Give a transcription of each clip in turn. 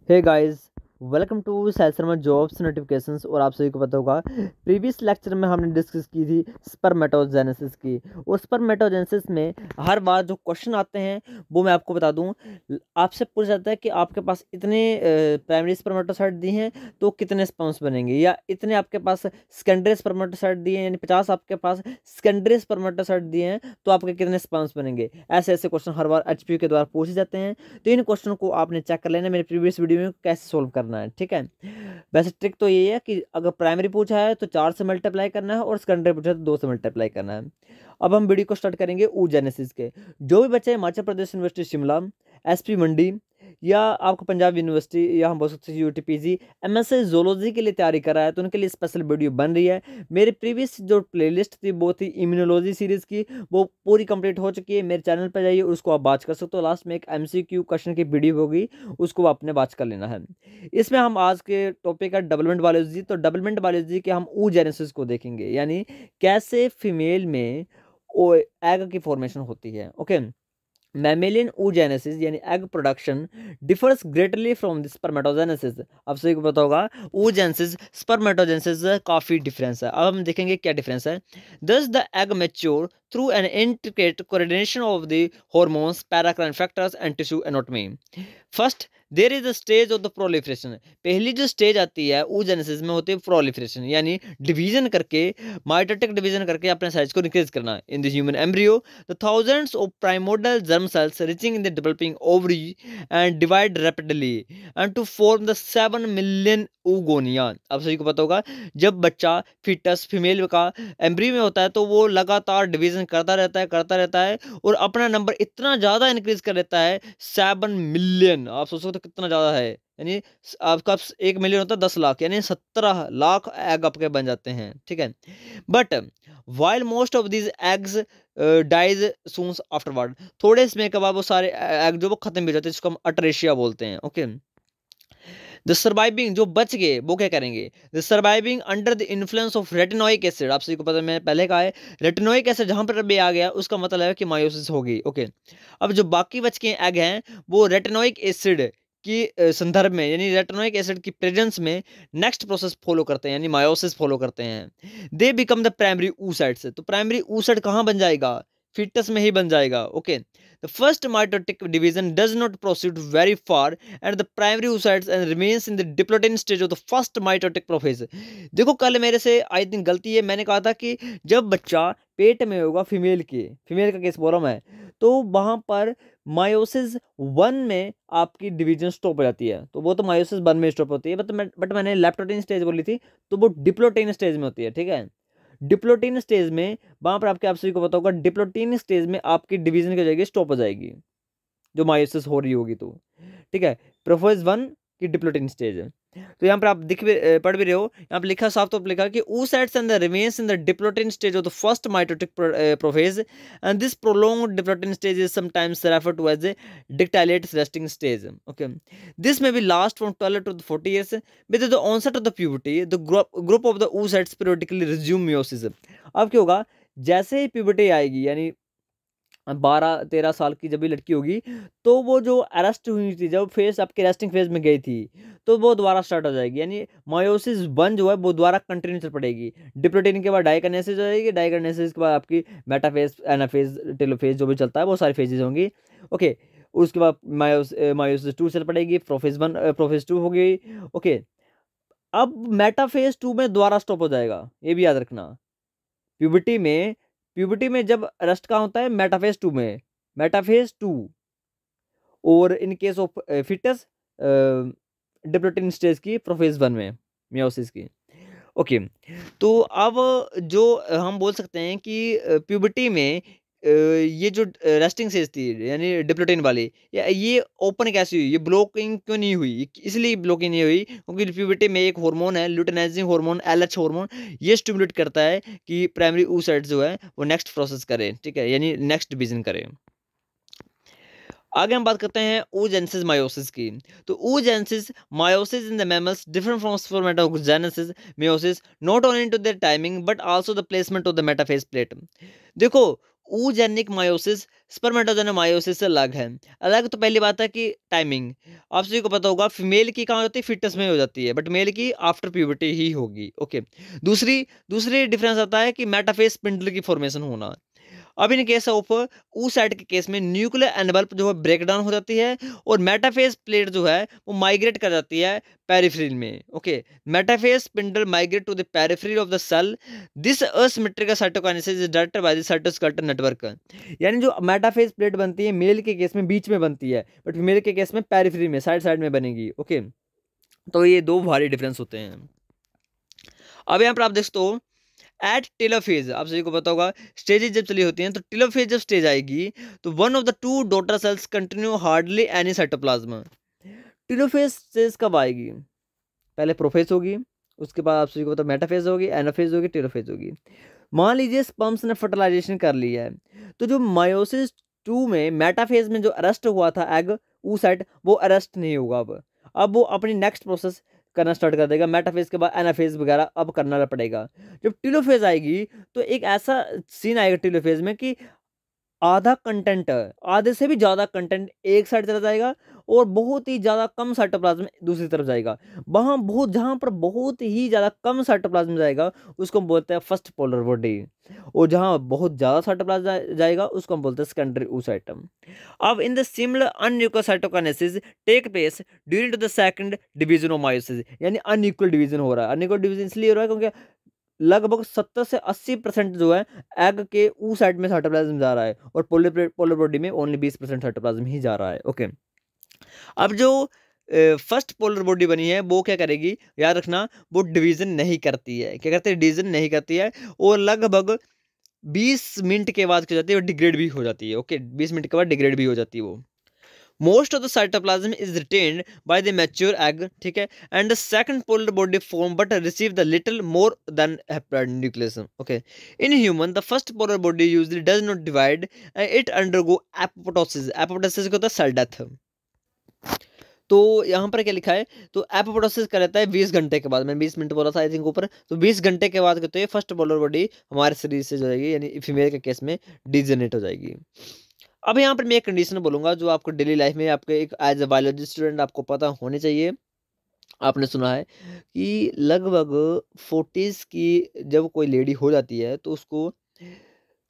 Hey guys, welcome to Sai Sharma jobs notifications. और आप सभी को पता होगा प्रीवियस लेक्चर में हमने डिस्कस की थी स्पर्मेटोजेनेसिस की। और स्पर्मेटोजेनेसिस में हर बार जो क्वेश्चन आते हैं वो मैं आपको बता दूं। आपसे पूछा जाता है कि आपके पास इतने प्राइमरी स्पर्मेटोसाइट दिए हैं तो कितने स्पर्म्स बनेंगे, या इतने आपके पास सेकेंडरी स्पर्मेटोसाइट दिए हैं यानी 50 आपके पास सेकेंडरी स्पर्मेटोसाइट दिए हैं तो आपके कितने स्पर्म्स बनेंगे। ऐसे ऐसे क्वेश्चन हर बार एचपीयू के द्वारा पूछे जाते हैं। तो इन क्वेश्चन को आपने चेक कर लेना मेरे प्रीवियस वीडियो में कैसे सोल्व करना है, ठीक है। वैसे ट्रिक तो ये है कि अगर प्राइमरी पूछा है तो 4 से मल्टीप्लाई करना है और सेकेंडरी पूछा है तो 2 से मल्टीप्लाई करना है। अब हम वीडियो को स्टार्ट करेंगे oogenesis के। जो भी बच्चे हिमाचल प्रदेश यूनिवर्सिटी शिमला, एसपी मंडी, या आपको पंजाब यूनिवर्सिटी, या हम बोल सकते हैं यूटीपीजी एमएससी जोलॉजी के लिए तैयारी कर रहा है तो उनके लिए स्पेशल वीडियो बन रही है। मेरे प्रीवियस जो प्लेलिस्ट थी वो थी इम्यूनोलॉजी सीरीज की, वो पूरी कंप्लीट हो चुकी है। मेरे चैनल पर जाइए, उसको आप बात कर सकते हो। लास्ट में एक एमसीक्यू क्वेश्चन की वीडियो होगी, उसको आपने बात कर लेना है। इसमें हम आज के टॉपिक है डेवलपमेंट बायोलॉजी। तो डेवलपमेंट बायोलॉजी के हम oogenesis को देखेंगे, यानी कैसे फीमेल में एग की फॉर्मेशन होती है। ओके, मैमेलियन oogenesis यानी egg production differs greatly from the spermatogenesis. अब सभी को पता होगा oogenesis स्पर्मेटोजेनेसिस काफी डिफरेंस है। अब हम देखेंगे क्या डिफरेंस है। दस the egg mature through an intricate coordination of the hormones, paracrine factors and tissue anatomy. First there is the stage of the proliferation. पहली जो स्टेज आती है oogenesis में होती है प्रोलिफरेशन, यानी डिवीजन करके, माइटोटिक डिवीजन करके अपने साइज को इंक्रीज करना। In the human embryo the thousands of primordial germ cells reaching in the developing ovary and divide rapidly and to form the 7 million oogonia। अब सभी को पता होगा जब बच्चा फिटस फीमेल का एम्ब्रियो में होता है तो वो लगातार डिवीजन करता रहता है और अपना नंबर इतना ज्यादा इंक्रीज कर लेता है 7 मिलियन। आप सोच सकते हो कितना ज्यादा है, यानी आपका 1 मिलियन होता है 10 लाख, यानी 17 लाख एग आपके बन जाते हैं, ठीक है। But while most of these eggs dies soon afterward, थोड़े समय के बाद वो सारे एग जो वो खत्म भी हो जाते हैं, जिसको हम अटरेशिया बोलते हैं। ओके, द सर्वाइविंग जो बच गए वो क्या करेंगे। The surviving under the influence of retinoic acid. आप सभी को पता है, मैंने पहले कहा है रेटिनोइक एसिड जहां पर भी आ गया उसका मतलब है कि मायोसिस होगी। ओके, अब जो बाकी बच के एग हैं वो रेटिनोइक एसिड की संदर्भ में, यानी रेटिनोइक एसिड की प्रेजेंस में नेक्स्ट प्रोसेस फॉलो करते हैं, यानी मायोसिस फॉलो करते हैं। They become the primary oocytes। तो प्राइमरी oocyte कहां बन जाएगा, फीटस में ही बन जाएगा। Okay, the first mitotic division does not proceed very far at the primary oocytes and remains in the diplotin stage of the first mitotic prophase। देखो कल मेरे से आई थिंक गलती है, मैंने कहा था कि जब बच्चा पेट में होगा फीमेल का केस बोल रहा हूं मैं, तो वहां पर मायोसिस 1 में आपकी डिवीजन स्टॉप हो जाती है, तो वो तो मायोसिस 1 में स्टॉप होती है। बट मैंने लेप्टोटिन स्टेज बोली थी तो वो डिप्लोटिन स्टेज में होती है, ठीक है। डिप्लोटिन स्टेज में वहां पर आपके आप सभी को पता होगा डिप्लोटिन स्टेज में आपकी डिवीजन की जाएगी, स्टॉप हो जाएगी जो मायोसिस हो रही होगी तो, ठीक है। प्रोफेज 1 की डिप्लोटिन स्टेज है। तो यहाँ पर आप पढ़ भी रहे हो, यहाँ पर लिखा साफ तौर पर लिखा कि oocytes and the remains in the diplotin stage of the first mitotic prophase and this prolonged diplotin stage is sometimes referred to as a dictylate resting stage। Okay, this may be last from 12 to 40 years। with the onset of the puberty the group of the oocytes periodically resume meiosis। अब क्या होगा, जैसे ही puberty आएगी, यानी 12-13 साल की जब भी लड़की होगी, तो वो जो अरेस्ट हुई थी, जब फेज आपके रेस्टिंग फेज में गई थी, तो वो दोबारा स्टार्ट हो जाएगी, यानी मायोसिस 1 जो है वो दोबारा कंटिन्यू चल पड़ेगी। डिप्लोटिन के बाद डाइकनेसिस हो जाएगी, डाइकनेसिस के बाद आपकी मेटाफेज, एनाफेज, टेलोफेज जो भी चलता है वो सारी फेजेज होंगी। ओके, उसके बाद मायोसिस 2 चल पड़ेगी, प्रोफेज 2 हो गई। ओके, अब मेटाफेज 2 में दोबारा स्टॉप हो जाएगा, ये भी याद रखना। प्यूबर्टी में जब अरेस्ट कहाँ होता है, मेटाफेज 2। और in case of fetus diplotene stage की प्रोफेज 1 में मियोसिस की। ओके, तो अब जो हम बोल सकते हैं कि प्यूबर्टी में ये जो रेस्टिंग स्टेज थी यानी डिप्लोटिन वाली, ये ओपन कैसे हुई, ये ब्लॉकिंग क्यों नहीं हुई, इसलिए ब्लॉकिंग नहीं हुई क्योंकि प्यूबर्टी में एक हार्मोन है लुटेनाइजिंग हार्मोन, LH हार्मोन, ये स्टिमुलेट करता है कि प्राइमरी oocytes जो है वो नेक्स्ट प्रोसेस करे, ठीक है, यानी नेक्स्ट डिवीजन करे। आगे हम बात करते हैं oogenesis meiosis की। तो oogenesis meiosis in the mammals different from spermatogenesis meiosis not only into their timing but also the placement of the metaphase plate। देखो oogenetic मायोसिस स्पर्मेटोजेनिक मायोसिस से अलग है। अलग तो पहली बात है कि टाइमिंग, आप सभी को पता होगा फीमेल की कहाँ होती है, फिटस में हो जाती है, बट मेल की आफ्टर प्यूबर्टी ही होगी। ओके, दूसरी दूसरी डिफरेंस आता है कि मेटाफेज स्पिंडल की फॉर्मेशन होना। अब इन केस ऑफ oocyte के केस में न्यूक्लियर एनवल्प जो है ब्रेक डाउन हो जाती है और मेटाफेज प्लेट जो है वो माइग्रेट कर जाती है पेरिफेरल में। Okay, metaphase spindle migrate to the peripheral of the cell. This asymmetrical cytokinesis is directed by the cytoskeleton network. यानी जो मेटाफेज प्लेट बनती है मेल के केस में बीच में बनती है, बट फीमेल के केस में पेरिफेरल में साइड साइड में बनेगी। ओके, तो ये दो भारी डिफरेंस होते हैं। अब यहाँ पर आप देख तो एट टेलोफेज, आप सभी को पता होगा स्टेजेस जब चली होती हैं तो टेलोफेज जब स्टेज आएगी तो one of the two daughter cells continue hardly any cytoplasm. Telophase stage कब आएगी? पहले प्रोफेज होगी, उसके बाद आप सभी को पता मेटाफेज होगी, एनाफेज होगी, टेलोफेज होगी। मान लीजिए स्पर्म्स ने फर्टिलाइजेशन कर लिया है, तो जो मायोसिस 2 में मेटाफेज में जो अरेस्ट हुआ था एग oocyte, वो अरेस्ट नहीं होगा। अब वो अपनी नेक्स्ट प्रोसेस करना स्टार्ट कर देगा। मेटाफेज के बाद एनाफेज वगैरह अब करना पड़ेगा। जब टेलोफेज आएगी तो एक ऐसा सीन आएगा टेलोफेज में कि आधा कंटेंट, आधे से भी ज़्यादा कंटेंट एक साइड चला जाएगा और बहुत ही ज़्यादा कम साइटोप्लाज्म दूसरी तरफ जाएगा। वहाँ बहुत, जहाँ पर बहुत ही ज़्यादा कम साइटोप्लाज्म जाएगा उसको हम बोलते हैं फर्स्ट पोलर बॉडी, और जहाँ बहुत ज़्यादा साइटोप्लाज्म जाएगा उसको हम बोलते हैं सेकेंडरी oocyte। अब in the similar unequal cytokinesis take place during to the second division of meiosis, यानी अनइक्वल डिवीजन हो रहा है। अनइक्वल डिवीजन इसलिए हो रहा है क्योंकि लगभग 70 से 80% जो है एग के oocyte में साइटोप्लाज्म जा रहा है और पोलर बॉडी में ओनली 20% साइटोप्लाज्म ही जा रहा है। ओके, अब जो फर्स्ट पोलर बॉडी बनी है वो क्या करेगी, याद रखना, वो डिवीजन नहीं करती है। क्या करते हैं? डिवीजन नहीं करती है, और लगभग 20 मिनट के बाद क्या जाती है, वो डिग्रेड भी हो जाती है। ओके, 20 मिनट के बाद डिग्रेड भी हो जाती है वो। Most of the cytoplasm is retained by the mature egg, ठीक है, and the second polar body form but receive the little more than haploid nucleus. Okay, in human the first polar body usually does not divide and it undergo apoptosis. Apoptosis का होता है cell death. तो यहाँ पर क्या लिखा है, तो एपोप्टोसिस का रहता है 20 घंटे के बाद। मैंने 20 मिनट बोला था आई थिंक ऊपर, तो 20 घंटे के बाद कहते हैं फर्स्ट पोलर बॉडी हमारे शरीर से जो जाएगी, यानी फीमेल के केस में डिजेनरेट हो जाएगी। अब यहाँ पर मैं एक कंडीशन बोलूंगा जो आपको डेली लाइफ में आपके एक एज ए बायोलॉजी स्टूडेंट आपको पता होनी चाहिए। आपने सुना है कि लगभग 40s की जब कोई लेडी हो जाती है तो उसको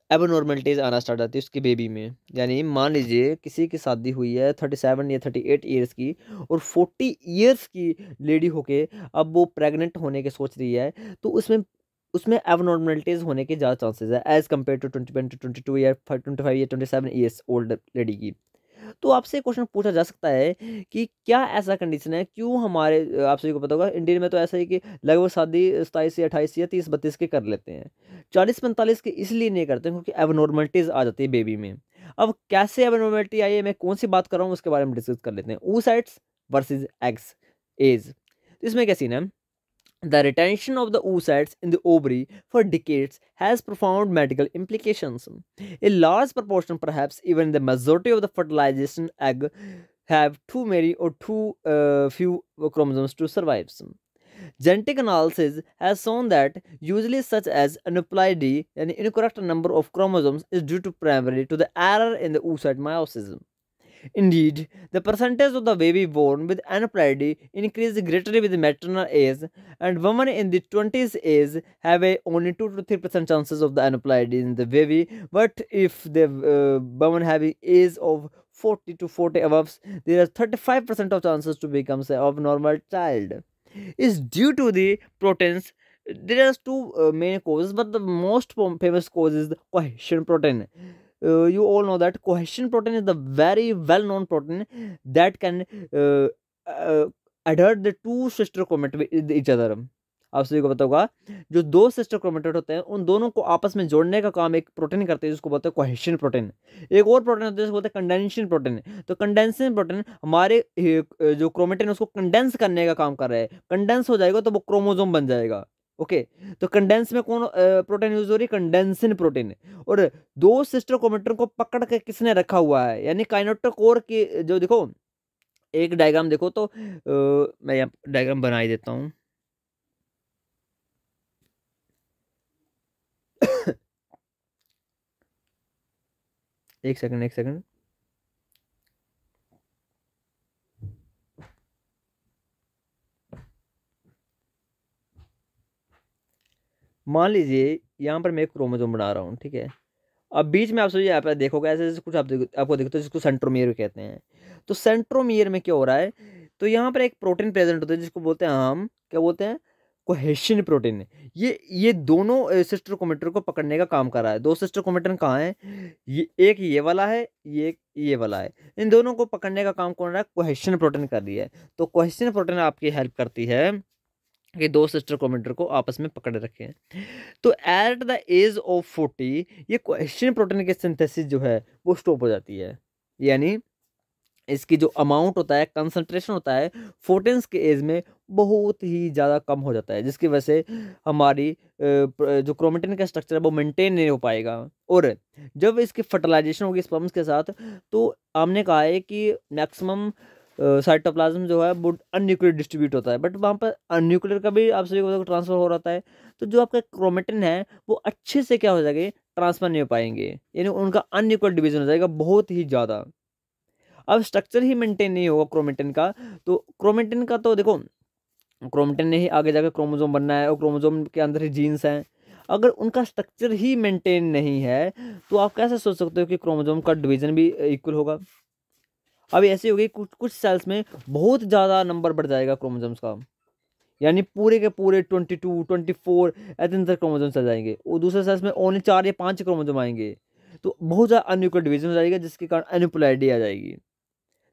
एबनॉर्मलिटीज आना स्टार्ट आती है उसकी बेबी में। यानी मान लीजिए किसी की शादी हुई है 37 या 38 ईयर्स की, और 40 ईयर्स की लेडी होके अब वो प्रेग्नेंट होने के सोच रही है, तो उसमें उसमें एबनॉर्मलिटीज होने के ज़्यादा चांसेस है एज कम्पेयर टू 22 या 25 या 27 ईयर्स ओल्ड लेडी की। तो आपसे क्वेश्चन पूछा जा सकता है कि क्या ऐसा कंडीशन है, क्यों हमारे आप सभी को पता होगा इंडिया में तो ऐसा है कि लगभग शादी 27 या 28 या 30-32 के कर लेते हैं, 40-45 के इसलिए नहीं करते क्योंकि एबनॉर्मलिटीज आ जाती है बेबी में। अब कैसे एबनॉर्मलिटी आई है, मैं कौन सी बात कर रहा हूँ उसके बारे में डिस्कस कर लेते हैं। oocytes वर्सेज एग्स एज, इसमें क्या सीन है, the retention of the oocytes in the ovary for decades has profound medical implications. A large proportion, perhaps even the majority of the fertilization egg, have too many or too few chromosomes to survive. Genetic analysis has shown that usually such as aneuploidy, an incorrect number of chromosomes, is due to primarily to the error in the oocyte meiosis. Indeed, the percentage of the baby born with aneuploidy increases greatly with maternal age, and women in the 20s age have only 2 to 3% chances of the aneuploidy in the baby. But if the women have an age of 40 to 40 above, there are 35% of chances to become a abnormal child. Is due to the proteins. There are two main causes, but the most famous cause is the cohesion protein. You all know that cohesion protein is the very well known protein that can uh, adhere the two sister chromatids with each other. आप सभी को पता होगा जो दो sister chromatid होते हैं उन दोनों को आपस में जोड़ने का काम एक प्रोटीन करते हैं जिसको बोलते हैं कोहेशन प्रोटीन। एक और प्रोटीन होता है जिसको बोलते हैं कंडेंसेशन प्रोटीन। तो कंडेंसेशन प्रोटीन हमारे जो क्रोमेटिन उसको कंडेंस करने का काम कर रहा है। कंडेंस हो जाएगा तो वो क्रोमोसोम बन जाएगा। ओके, तो कंडेंस में कौन प्रोटीन यूज हो रही है, कंडेंसिन प्रोटीन। और दो सिस्टर क्रोमेटिन को पकड़ के किसने रखा हुआ है, यानी काइनेटोकोर की जो देखो एक डायग्राम देखो तो मैं यहाँ डायग्राम बना ही देता हूँ। एक सेकंड, एक सेकंड। मान लीजिए यहाँ पर मैं एक क्रोमोसोम बना रहा हूँ, ठीक है। अब बीच में आप सोचिए, आप देखोगे ऐसे ऐसे कुछ, आप आपको दिखता है जिसको सेंट्रोमियर कहते हैं। तो सेंट्रोमियर में क्या हो रहा है, तो यहाँ पर एक प्रोटीन प्रेजेंट होता है जिसको बोलते हैं हम, क्या बोलते हैं, कोहेशन प्रोटीन। ये दोनों सिस्टर क्रोमेटिन को पकड़ने का काम कर रहा है। दो सिस्टर क्रोमेटिन कहाँ है, एक ये वाला है, ये वाला है। इन दोनों को पकड़ने का काम कौन रहा है, कोहेशन प्रोटीन कर रही है। तो कोहेशन प्रोटीन आपकी हेल्प करती है कि दो सिस्टर क्रोमेटिन को आपस में पकड़े रखें। तो एट द एज ऑफ 40 ये कोहेशन प्रोटीन की सिंथेसिस जो है वो स्टॉप हो जाती है। यानी इसकी जो अमाउंट होता है, कंसंट्रेशन होता है, 14 के एज में बहुत ही ज़्यादा कम हो जाता है, जिसकी वजह से हमारी जो क्रोमेटिन का स्ट्रक्चर है वो मेंटेन नहीं हो पाएगा। और जब इसकी फर्टिलाइजेशन होगी स्पर्म्स के साथ, तो हमने कहा है कि मैक्सिमम साइटोप्लाज्म जो है वो अनन्यूक्लियर डिस्ट्रीब्यूट होता है, बट वहाँ पर अनन्यूक्लियर का भी आप सभी को ट्रांसफर हो रहा है। तो जो आपका क्रोमेटिन है वो अच्छे से क्या हो जाएंगे, ट्रांसफर नहीं हो पाएंगे, यानी उनका अनइक्वल डिवीजन हो जाएगा बहुत ही ज़्यादा। अब स्ट्रक्चर ही मेंटेन नहीं होगा क्रोमेटिन का, तो क्रोमेटिन का तो देखो, क्रोमेटिन ने ही आगे जाकर क्रोमोसोम बनना है, और क्रोमोसोम के अंदर ही जीन्स हैं। अगर उनका स्ट्रक्चर ही मेंटेन नहीं है तो आप कैसे सोच सकते हो कि क्रोमोसोम का डिवीजन भी इक्वल होगा। अब ऐसी होगी, कुछ कुछ सेल्स में बहुत ज़्यादा नंबर बढ़ जाएगा क्रोमोसोम्स का, यानी पूरे के पूरे 22, 24 ऐसे तक क्रोमोसोम चल जाएंगे, और दूसरे सेल्स में ओनली 4 या 5 क्रोमोसोम आएंगे। तो बहुत ज़्यादा अनइक्वल डिवीजन हो जाएगा, जिसके कारण अनइक्वलिटी आ जाएगी।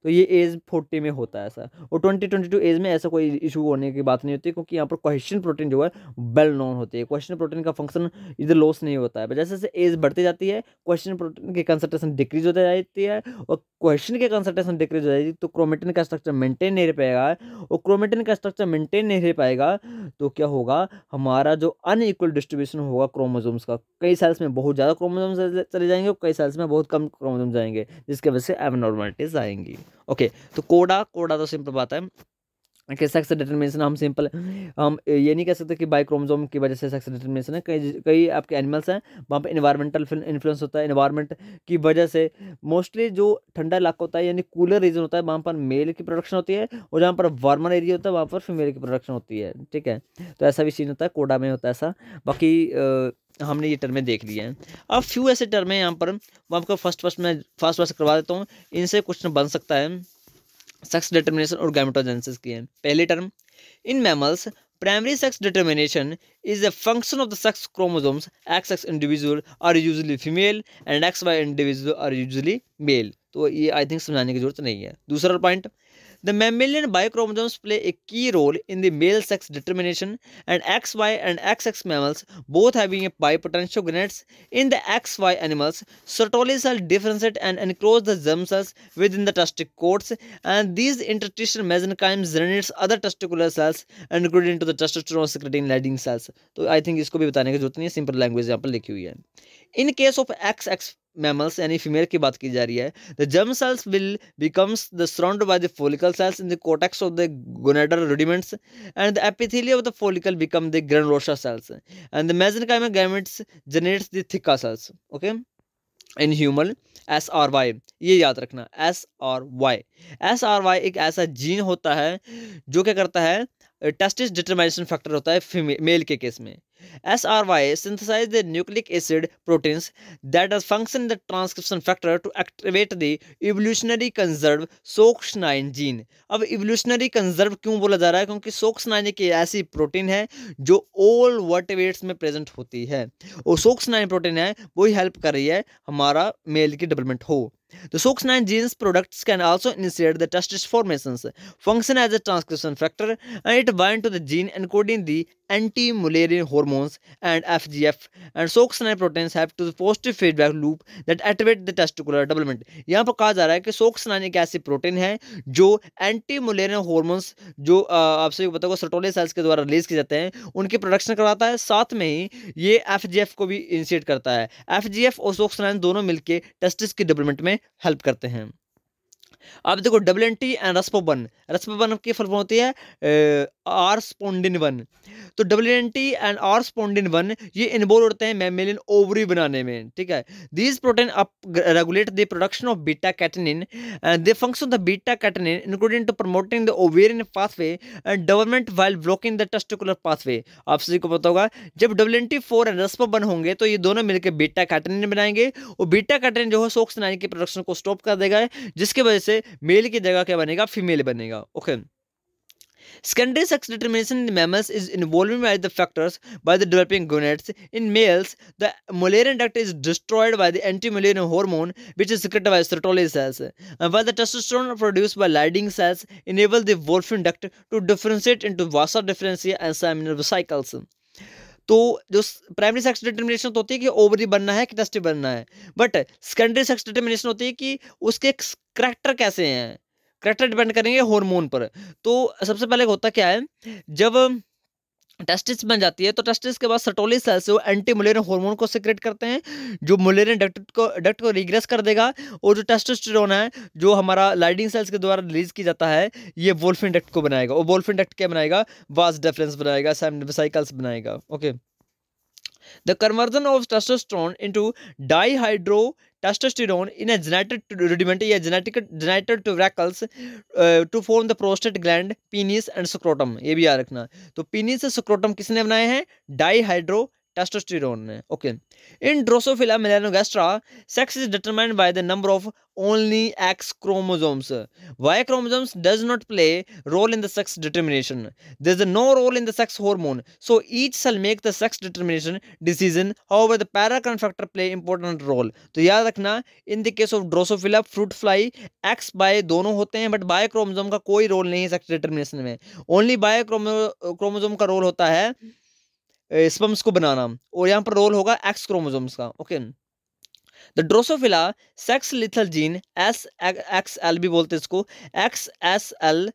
तो ये एज 40 में होता है ऐसा, और 20-22 एज में ऐसा कोई इशू होने की बात नहीं होती, क्योंकि यहाँ पर कोहेशन प्रोटीन जो है वेल नोन होती है। कोहेशन प्रोटीन का फंक्शन इधर लॉस नहीं होता है, बट जैसे जैसे एज बढ़ती जाती है कोहेशन प्रोटीन की कंसंट्रेशन डिक्रीज होती जाती है, और कोहेशन की कंसंट्रेशन डिक्रीज हो जाएगी तो क्रोमेटिन का स्ट्रक्चर मेंटेन नहीं रह पाएगा, और क्रोमेटिन का स्ट्रक्चर मेंटेन नहीं रह पाएगा तो क्या होगा, हमारा जो अनइक्वल डिस्ट्रीब्यूशन होगा क्रोमोसोम्स का, कई सेल्स में बहुत ज़्यादा क्रोमोसोम्स चले जाएंगे और कई सेल्स में बहुत कम क्रोमोसोम्स आएंगे, जिसकी वजह से एबनॉर्मलिटीज आएंगी। ओके, तो कोडा कोडा तो सिंपल बात है कि सेक्स डिटर्मिनेशन हम सिंपल, हम ये नहीं कह सकते कि बाई क्रोमोसोम की वजह से सेक्स डिटर्मिनेशन है। कई कई आपके एनिमल्स हैं वहाँ पे इन्वायरमेंटल इन्फ्लुएंस होता है, इन्वायरमेंट की वजह से। मोस्टली जो ठंडा इलाका होता है यानी कूलर रीजन होता है, वहाँ पर मेल की प्रोडक्शन होती है, और जहाँ पर वार्मर एरिया होता है वहाँ पर फीमेल की प्रोडक्शन होती है, ठीक है। तो ऐसा भी सीन होता है, कोडा में होता है ऐसा। बाकी हमने ये टर्में देख लिए हैं। अब फ्यू ऐसे टर्म हैं यहाँ पर, वो आपको मैं फास्ट करवा देता हूँ, इनसे क्वेश्चन बन सकता है। सेक्स डिटर्मिनेशन और गैमेटोजेनेसिस की है। पहली term, in mammals primary sex determination is a function of the sex chromosomes, XX individual are usually female and XY individual are usually male. तो ये आई थिंक समझाने की जरूरत नहीं है। दूसरा point, the mammalian bichromosomes play a key role in the male sex determination, and XY and XX mammals both having a bipotential gonads. In the XY animals, Sertoli cells differentiate and enclose the germ cells within the testicoles, and these interstitial mesenchyme generates other testicular cells and included into the testosterone secreting Leydig cells. तो I think इसको भी बताने की जरूरत नहीं है, simple language यहाँ पर लिखी हुई है। इन केस ऑफ XX mammals यानी फीमेल की बात की जा रही है, the germ cells will becomes the surrounded by the follicle cells in the cortex of the gonadal rudiments, and the epithelium of the follicle become the granulosa cells, and the mesenchymal gametes generates the theca cells. Okay, in human SRY, ये याद रखना, SRY एक ऐसा gene होता है जो क्या करता है, टेस्टिस डिटरमिनेशन फैक्टर होता है फीमेल के केस में। SRY synthesize the nucleic acid proteins that does function the transcription factor to activate the evolutionary conserve SOX9 gene। अब evolutionary conserve क्यों बोला जा रहा है, क्योंकि SOX9 एक ऐसी प्रोटीन है जो all वर्टिब्रेट्स में प्रेजेंट होती है, और SOX9 प्रोटीन है वही हेल्प कर रही है हमारा मेल की डेवलपमेंट हो। The SOX9 genes products can also initiate the testis formations, function as a transcription factor, and it bind to the gene encoding the anti-mullerian hormones and FGF, and SOX9 proteins have to the positive feedback loop that activate the testicular development। यहाँ पर कहा जा रहा है कि SOX9 एक ऐसी protein है जो एंटी-मुलेरियन हॉर्मोन्स जो आपसे पता होगा सर्टोली सेल्स के द्वारा रिलीज किए जाते हैं उनकी प्रोडक्शन करवाता है, साथ में ही ये FGF को भी इनिशिएट करता है। FGF और SOX9 दोनों मिलकर टेस्टिस की डेवलपमेंट में हेल्प करते हैं। अब देखो WNT एंड रस्पोबन, रस्पोबन की फुल फॉर्म होती है आर स्पॉन्डिन 1। तो WNT एंड आर स्पॉन्डिन 1 ये इन्वॉल्व होते हैं मैमेलियन ओवरी बनाने में, ठीक है। These protein up regulate the production of beta catenin and the function of the beta catenin including to promoting the ovarian pathway and development while blocking the testicular pathway. आप सभी को पता होगा जब WNT4 एंड RSP1 होंगे तो ये दोनों मिलकर बीटा कैटेनिन बनाएंगे और बीटा कैटेनिन जो है सोक्सिनाइन की प्रोडक्शन को स्टॉप कर देगा, जिसकी वजह से मेल की जगह क्या बनेगा, फीमेल बनेगा। Okay. Secondary sex determination in mammals is involved by the factors by the developing gonads. In males, the Mullerian duct is destroyed by the anti-Mullerian hormone, which is secreted by Sertoli cells, while the testosterone produced by Leydig cells enable the Wolfram duct to differentiate into vasa differentia and seminal vesicles. तो जो primary sex determination तो होती है कि ovary बनना है कि testis बनना है, बट सेकेंडरी सेक्स डिटर्मिनेशन होती है कि उसके करैक्टर कैसे हैं, करैक्टर डिपेंड करेंगे हार्मोन पर। तो सबसे पहले होता क्या है, जब टेस्टिस बन जाती है तो टेस्टिस के बाद सर्टोली सेल से वो एंटी मुलेरियन हार्मोन को सिक्रेट करते हैं, जो मुलेरियन डक्ट को रिग्रेस कर देगा, और जो टेस्टोस्टेरोन है जो हमारा लाइडिंग सेल्स के द्वारा रिलीज की जाता है, ये वोल्फिन डक्ट को बनाएगा, और वोल्फिन डक्ट क्या बनाएगा, वास डिफरेंस बनाएगा, वेसिकल्स बनाएगा। Okay. The conversion of testosterone into dihydrotestosterone in a genetic rudiment या genetic tubercles to form the prostate gland, penis and scrotum, ये भी याद रखना। तो penis से scrotum किसने बनाए हैं, dihydrotestosterone ने। Okay. In Drosophila melanogaster, sex is determined by the number of only X chromosomes. Y chromosomes does not play role in the sex determination. There is no role in the sex hormone, so each cell make the sex determination decision. However, the paracrine factor play important role. तो याद रखना, in the case of Drosophila, fruit fly, X Y दोनों होते हैं, but Y chromosome का कोई role नहीं है sex determination में। Only Y chromosome का रोल होता है स्पर्म्स को बनाना, और यहाँ पर रोल होगा एक्स क्रोमोसोम्स का। Okay. The Drosophila sex lethal gene SXL भी बोलते हैं इसको, XSL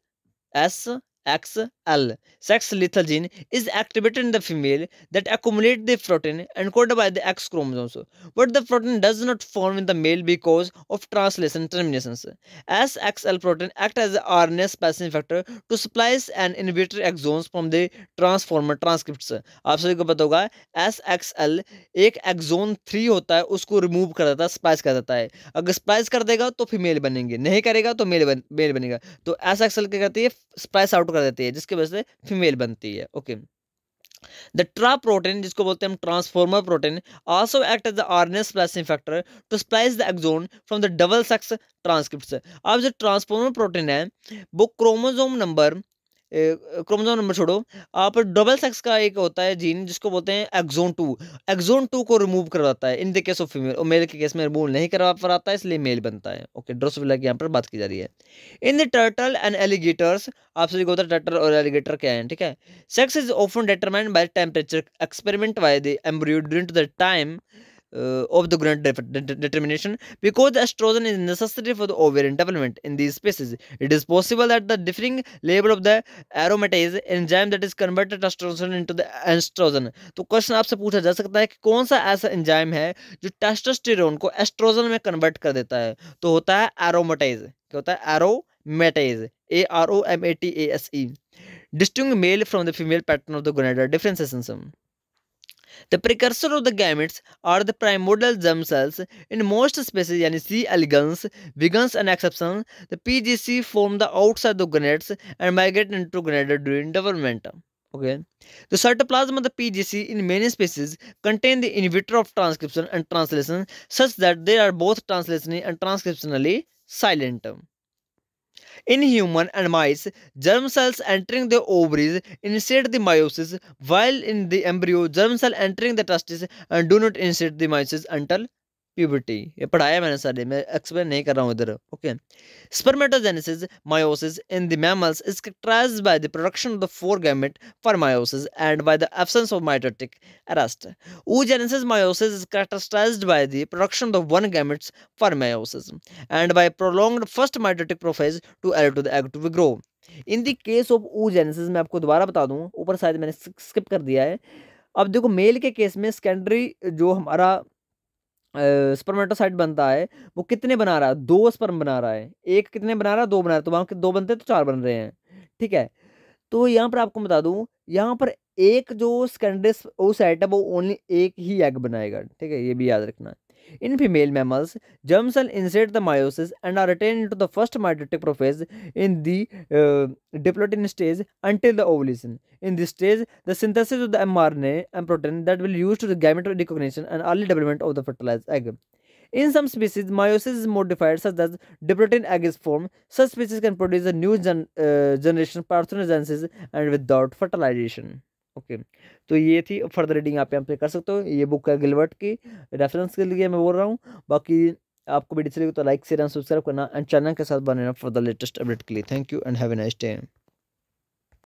sex lethal gene is activated in the female that accumulate the protein encoded by the X chromosomes, but the protein does not form in the male because of translation terminations. SXL protein act as a RNA splicing factor to splice and inhibitory exons from the transformer transcripts. आप सभी को पता होगा SXL एक axon 3 होता है, उसको remove कर देता है, स्प्लाइस कर देता है। अगर स्प्लाइस कर देगा तो फीमेल बनेंगे, नहीं करेगा तो मेल बनेगा। तो SXL क्या करती है, स्प्लाइस आउट कर देती है, जिसकी वजह से फीमेल बनती है। ओके। द ट्राप प्रोटीन, जिसको बोलते हैं हम transformer protein, also act as the RNA splicing factor to splice the exon from the double sex transcripts. अब जो ट्रांसफॉर्मर प्रोटीन है वो क्रोमोसोम नंबर छोड़ो, आप डबल सेक्स का एक होता है जीन जिसको बोलते हैं एक्सोन 2 को रिमूव करवाता है in the case of female, और मेल के केस में रिमूव नहीं करवा पाता है, इसलिए मेल बनता है। ओके। ड्रोसोफिला की यहाँ पर बात की जा रही है। In the turtle and alligators, आप सभी को होता है टर्टल और एलिगेटर क्या है, ठीक है। Sex is often determined by temperature experiment by the embryo during the time of the gonad determination, because the estrogen is necessary for the ovarian development in these species. It is possible that the differing level of the aromatase enzyme that is converted testosterone into the estrogen. तो question आपसे पूछा जा सकता है कि कौन सा ऐसा एंजाइम है जो टेस्टोस्टेरोन को एस्ट्रोजन में कन्वर्ट कर देता है, तो होता है एरोमेटाइज। क्या होता है, एरोमेटाइज, AROMATASE, distinguish male from the female pattern of the gonadal differentiation. The precursor of the gametes are the primordial germ cells. In most species, यानी C. elegans, vegans and exceptions, the PGC form the outside the gonads and migrate into gonadal during development. Okay. The cytoplasm of the PGC in many species contain the inhibitor of transcription and translation, such that they are both translationally and transcriptionally silent. In human and mice, germ cells entering the ovaries initiate the meiosis, while in the embryo, germ cell entering the testes and do not initiate the meiosis until puberty. ये पढ़ाया मैंने सारे, मैं explain नहीं कर रहा हूँ इधर। Okay. Spermatogenesis, meiosis in the mammals is characterized by the production of the 4 gamete for meiosis and by the absence of mitotic arrest. Oogenesis, meiosis is characterized by the production of 1 gametes for meiosis and by prolonged first mitotic prophase to allow to the egg to grow. In the case of oogenesis, मैं आपको दोबारा बता दूं, ऊपर शायद मैंने skip कर दिया है। अब देखो मेल के केस में सेकेंडरी जो हमारा स्पर्मेटोसाइट बनता है वो कितने बना रहा है, 2 स्पर्म बना रहा है। एक कितने बना रहा है, 2 बना रहा है, तो वहां 2 बनते हैं तो 4 बन रहे हैं, ठीक है। तो यहाँ पर आपको बता दूँ, यहाँ पर एक जो सेकेंडरी oocyte है वो ओनली एक ही एग बनाएगा, ठीक है, ये भी याद रखना। In female mammals, germ cell insert the meiosis and are retained into the first mitotic prophase in the diplotin stage until the ovulation. In this stage, the synthesis of the mRNA and protein that will use to the gamete recognition and early development of the fertilized egg. In some species, meiosis is modified such that diplotin egg is formed. Such species can produce a new generation parthenogenesis and without fertilization. Okay, तो ये थी further reading आप यहाँ पे कर सकते हो। ये बुक है गिलबर्ट की, रेफरेंस के लिए मैं बोल रहा हूँ। बाकी आपको वीडियो चलेगी तो लाइक शेयर एंड सब्सक्राइब करना एंड चैनल के साथ बने रहना फॉर द लेटेस्ट अपडेट के लिए। Thank you and have a nice day.